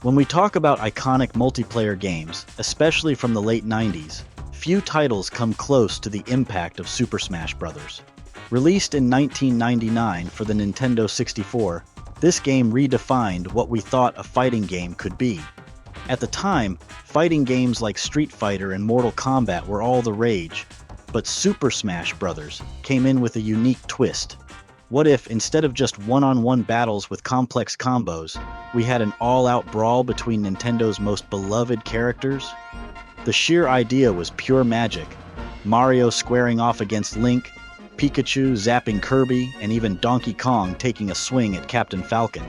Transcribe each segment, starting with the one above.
When we talk about iconic multiplayer games, especially from the late 90s, few titles come close to the impact of Super Smash Bros. Released in 1999 for the Nintendo 64, this game redefined what we thought a fighting game could be. At the time, fighting games like Street Fighter and Mortal Kombat were all the rage, but Super Smash Bros. Came in with a unique twist. What if, instead of just one-on-one battles with complex combos, we had an all-out brawl between Nintendo's most beloved characters? The sheer idea was pure magic. Mario squaring off against Link, Pikachu zapping Kirby, and even Donkey Kong taking a swing at Captain Falcon.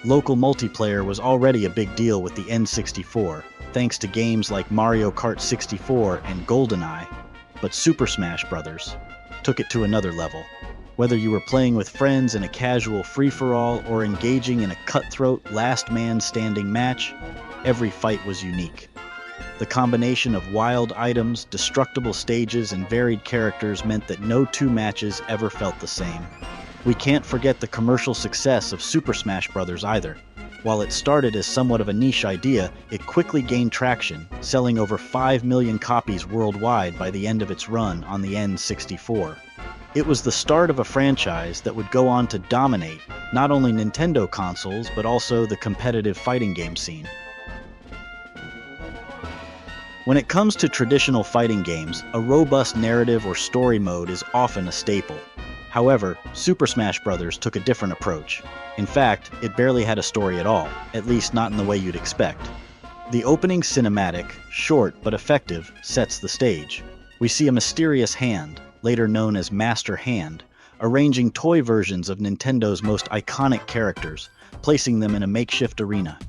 Local multiplayer was already a big deal with the N64, thanks to games like Mario Kart 64 and GoldenEye, but Super Smash Bros. Took it to another level. Whether you were playing with friends in a casual free-for-all or engaging in a cutthroat last-man-standing match, every fight was unique. The combination of wild items, destructible stages, and varied characters meant that no two matches ever felt the same. We can't forget the commercial success of Super Smash Bros. Either. While it started as somewhat of a niche idea, it quickly gained traction, selling over 5 million copies worldwide by the end of its run on the N64. It was the start of a franchise that would go on to dominate not only Nintendo consoles, but also the competitive fighting game scene. When it comes to traditional fighting games, a robust narrative or story mode is often a staple. However, Super Smash Bros. Took a different approach. In fact, it barely had a story at all, at least not in the way you'd expect. The opening cinematic, short but effective, sets the stage. We see a mysterious hand, later known as Master Hand, arranging toy versions of Nintendo's most iconic characters, placing them in a makeshift arena.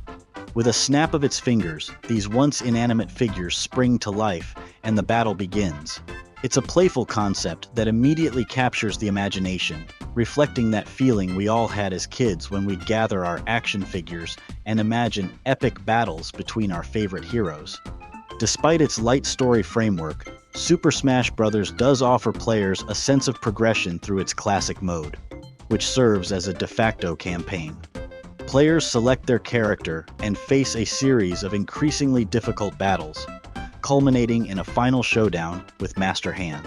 With a snap of its fingers, these once inanimate figures spring to life, and the battle begins. It's a playful concept that immediately captures the imagination, reflecting that feeling we all had as kids when we'd gather our action figures and imagine epic battles between our favorite heroes. Despite its light story framework, Super Smash Bros. Does offer players a sense of progression through its classic mode, which serves as a de facto campaign. Players select their character and face a series of increasingly difficult battles, culminating in a final showdown with Master Hand.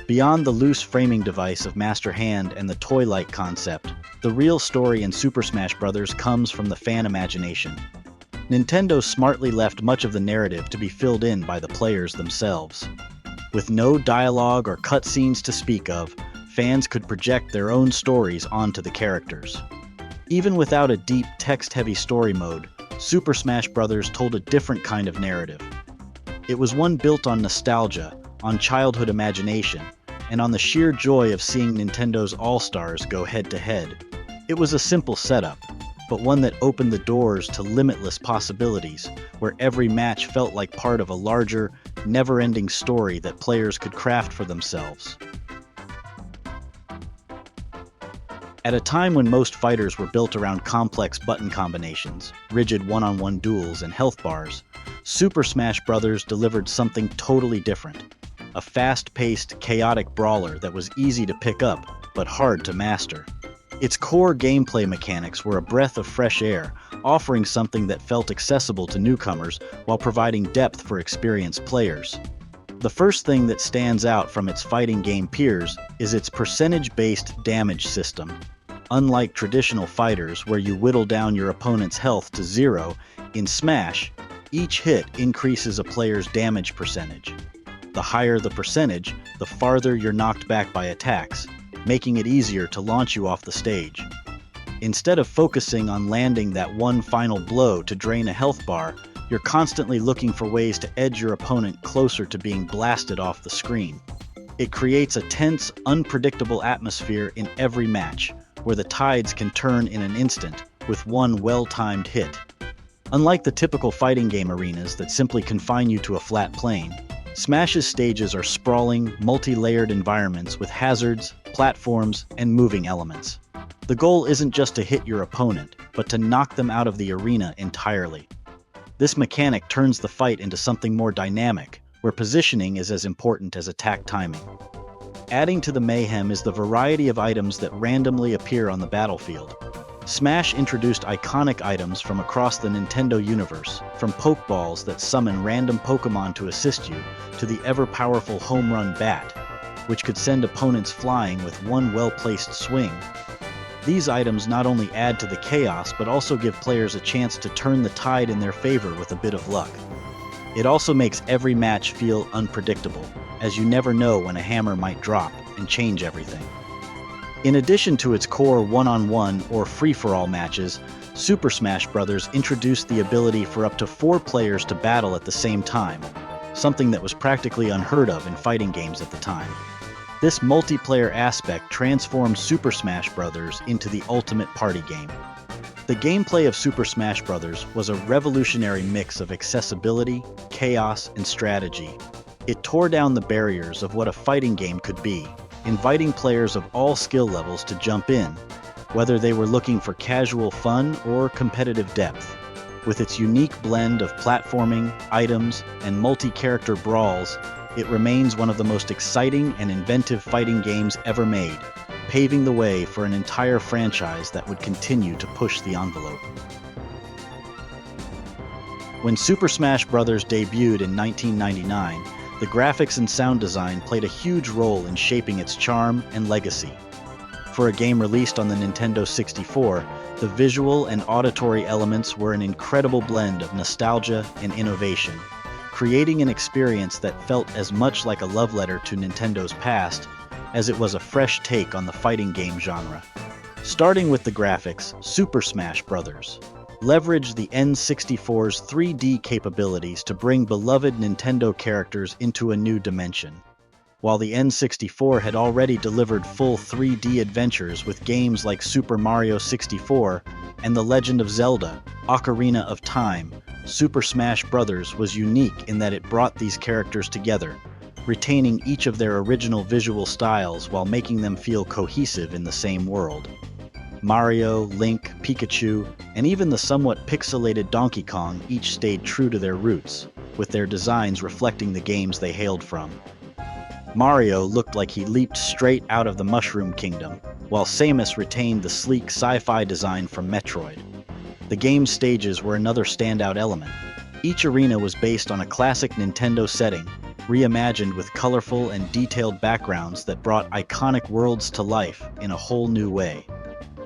Beyond the loose framing device of Master Hand and the toy-like concept, the real story in Super Smash Bros. Comes from the fan imagination. Nintendo smartly left much of the narrative to be filled in by the players themselves. With no dialogue or cutscenes to speak of, fans could project their own stories onto the characters. Even without a deep, text-heavy story mode, Super Smash Bros. Told a different kind of narrative. It was one built on nostalgia, on childhood imagination, and on the sheer joy of seeing Nintendo's All-Stars go head-to-head. It was a simple setup, but one that opened the doors to limitless possibilities, where every match felt like part of a larger, never-ending story that players could craft for themselves. At a time when most fighters were built around complex button combinations, rigid one-on-one duels, and health bars, Super Smash Bros. Delivered something totally different. A fast-paced, chaotic brawler that was easy to pick up, but hard to master. Its core gameplay mechanics were a breath of fresh air, offering something that felt accessible to newcomers while providing depth for experienced players. The first thing that stands out from its fighting game peers is its percentage-based damage system. Unlike traditional fighters where you whittle down your opponent's health to 0, in Smash, each hit increases a player's damage percentage. The higher the percentage, the farther you're knocked back by attacks, making it easier to launch you off the stage. Instead of focusing on landing that one final blow to drain a health bar, you're constantly looking for ways to edge your opponent closer to being blasted off the screen. It creates a tense, unpredictable atmosphere in every match, where the tides can turn in an instant with one well-timed hit. Unlike the typical fighting game arenas that simply confine you to a flat plane, Smash's stages are sprawling, multi-layered environments with hazards, platforms, and moving elements. The goal isn't just to hit your opponent, but to knock them out of the arena entirely. This mechanic turns the fight into something more dynamic, where positioning is as important as attack timing. Adding to the mayhem is the variety of items that randomly appear on the battlefield. Smash introduced iconic items from across the Nintendo universe, from Pokeballs that summon random Pokemon to assist you, to the ever-powerful home run bat, which could send opponents flying with one well-placed swing. These items not only add to the chaos, but also give players a chance to turn the tide in their favor with a bit of luck. It also makes every match feel unpredictable, as you never know when a hammer might drop and change everything. In addition to its core one-on-one or free-for-all matches, Super Smash Bros. Introduced the ability for up to 4 players to battle at the same time, something that was practically unheard of in fighting games at the time. This multiplayer aspect transformed Super Smash Bros. Into the ultimate party game. The gameplay of Super Smash Bros. Was a revolutionary mix of accessibility, chaos, and strategy. It tore down the barriers of what a fighting game could be, inviting players of all skill levels to jump in, whether they were looking for casual fun or competitive depth. With its unique blend of platforming, items, and multi-character brawls, it remains one of the most exciting and inventive fighting games ever made, paving the way for an entire franchise that would continue to push the envelope. When Super Smash Bros. Debuted in 1999, the graphics and sound design played a huge role in shaping its charm and legacy. For a game released on the Nintendo 64, the visual and auditory elements were an incredible blend of nostalgia and innovation, creating an experience that felt as much like a love letter to Nintendo's past as it was a fresh take on the fighting game genre. Starting with the graphics, Super Smash Bros. Leveraged the N64's 3D capabilities to bring beloved Nintendo characters into a new dimension. While the N64 had already delivered full 3D adventures with games like Super Mario 64 and The Legend of Zelda: Ocarina of Time, Super Smash Bros. Was unique in that it brought these characters together, retaining each of their original visual styles while making them feel cohesive in the same world. Mario, Link, Pikachu, and even the somewhat pixelated Donkey Kong each stayed true to their roots, with their designs reflecting the games they hailed from. Mario looked like he leaped straight out of the Mushroom Kingdom, while Samus retained the sleek sci-fi design from Metroid. The game's stages were another standout element. Each arena was based on a classic Nintendo setting, reimagined with colorful and detailed backgrounds that brought iconic worlds to life in a whole new way.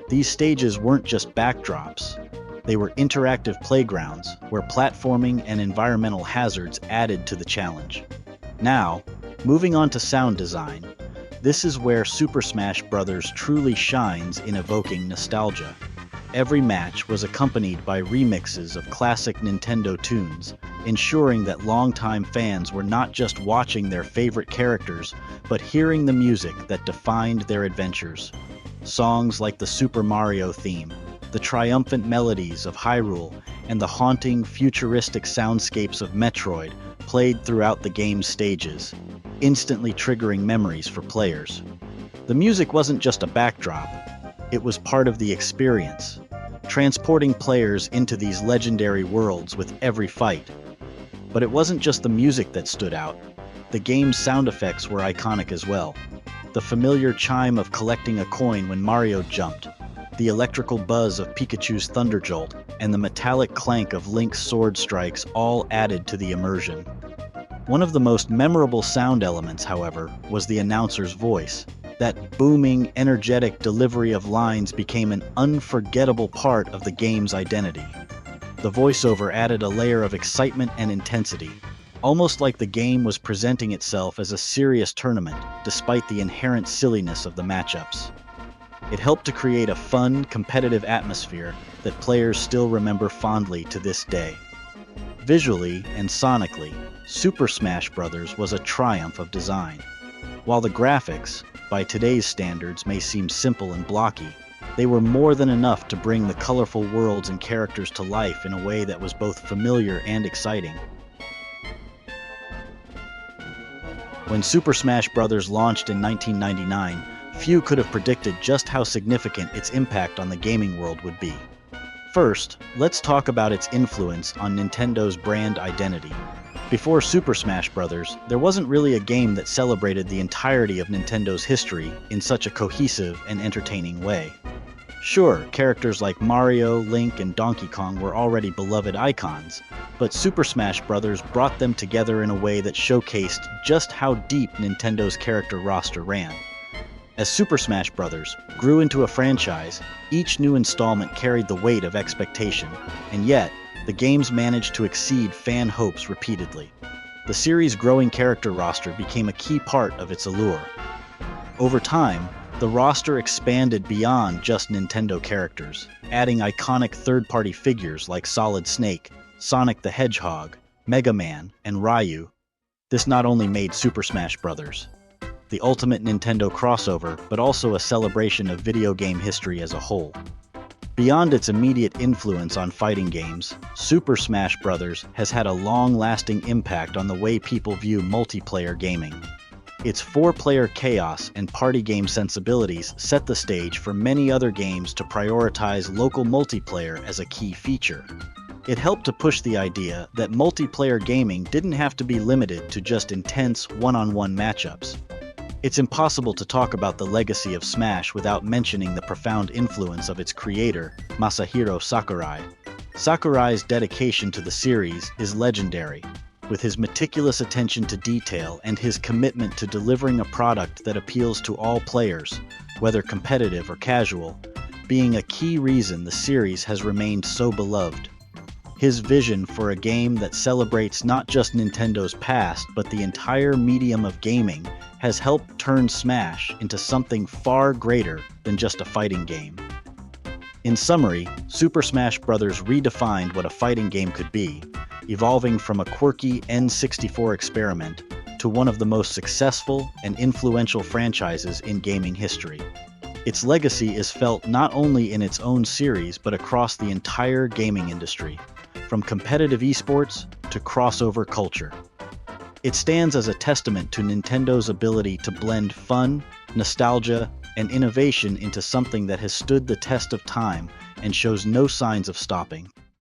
These stages weren't just backdrops. They were interactive playgrounds where platforming and environmental hazards added to the challenge. Now, moving on to sound design, this is where Super Smash Bros. Truly shines in evoking nostalgia. Every match was accompanied by remixes of classic Nintendo tunes, ensuring that longtime fans were not just watching their favorite characters, but hearing the music that defined their adventures. Songs like the Super Mario theme, the triumphant melodies of Hyrule, and the haunting, futuristic soundscapes of Metroid played throughout the game's stages, instantly triggering memories for players. The music wasn't just a backdrop, it was part of the experience, transporting players into these legendary worlds with every fight. But it wasn't just the music that stood out. The game's sound effects were iconic as well. The familiar chime of collecting a coin when Mario jumped, the electrical buzz of Pikachu's Thunderjolt, and the metallic clank of Link's sword strikes all added to the immersion. One of the most memorable sound elements, however, was the announcer's voice. That booming, energetic delivery of lines became an unforgettable part of the game's identity. The voiceover added a layer of excitement and intensity, almost like the game was presenting itself as a serious tournament, despite the inherent silliness of the matchups. It helped to create a fun, competitive atmosphere that players still remember fondly to this day. Visually and sonically, Super Smash Bros. Was a triumph of design. While the graphics, by today's standards, may seem simple and blocky, they were more than enough to bring the colorful worlds and characters to life in a way that was both familiar and exciting. When Super Smash Bros. Launched in 1999, few could have predicted just how significant its impact on the gaming world would be. First, let's talk about its influence on Nintendo's brand identity. Before Super Smash Bros., there wasn't really a game that celebrated the entirety of Nintendo's history in such a cohesive and entertaining way. Sure, characters like Mario, Link, and Donkey Kong were already beloved icons, but Super Smash Bros. Brought them together in a way that showcased just how deep Nintendo's character roster ran. As Super Smash Bros. Grew into a franchise, each new installment carried the weight of expectation, and yet, the games managed to exceed fan hopes repeatedly. The series' growing character roster became a key part of its allure. Over time, the roster expanded beyond just Nintendo characters, adding iconic third-party figures like Solid Snake, Sonic the Hedgehog, Mega Man, and Ryu. This not only made Super Smash Bros. The ultimate Nintendo crossover, but also a celebration of video game history as a whole. Beyond its immediate influence on fighting games, Super Smash Bros. Has had a long-lasting impact on the way people view multiplayer gaming. Its four-player chaos and party game sensibilities set the stage for many other games to prioritize local multiplayer as a key feature. It helped to push the idea that multiplayer gaming didn't have to be limited to just intense one-on-one matchups. It's impossible to talk about the legacy of Smash without mentioning the profound influence of its creator, Masahiro Sakurai. Sakurai's dedication to the series is legendary, with his meticulous attention to detail and his commitment to delivering a product that appeals to all players, whether competitive or casual, being a key reason the series has remained so beloved. His vision for a game that celebrates not just Nintendo's past but the entire medium of gaming has helped turn Smash into something far greater than just a fighting game. In summary, Super Smash Bros. Redefined what a fighting game could be, evolving from a quirky N64 experiment to one of the most successful and influential franchises in gaming history. Its legacy is felt not only in its own series but across the entire gaming industry, from competitive esports to crossover culture. It stands as a testament to Nintendo's ability to blend fun, nostalgia, and innovation into something that has stood the test of time and shows no signs of stopping.